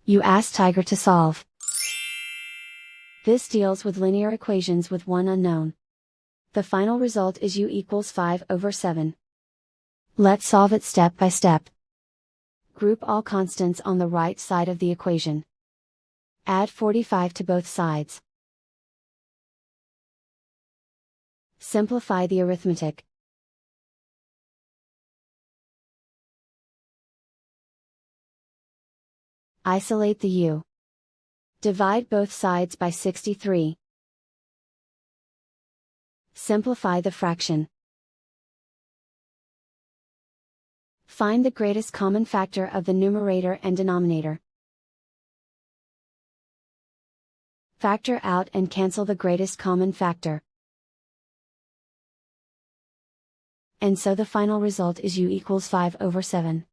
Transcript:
You ask Tiger to solve. This deals with linear equations with one unknown. The final result is u equals 5/7. Let's solve it step by step. Group all constants on the right side of the equation. Add 45 to both sides. Simplify the arithmetic. Isolate the u. Divide both sides by 63. Simplify the fraction. Find the greatest common factor of the numerator and denominator. Factor out and cancel the greatest common factor. And so the final result is u equals 5/7.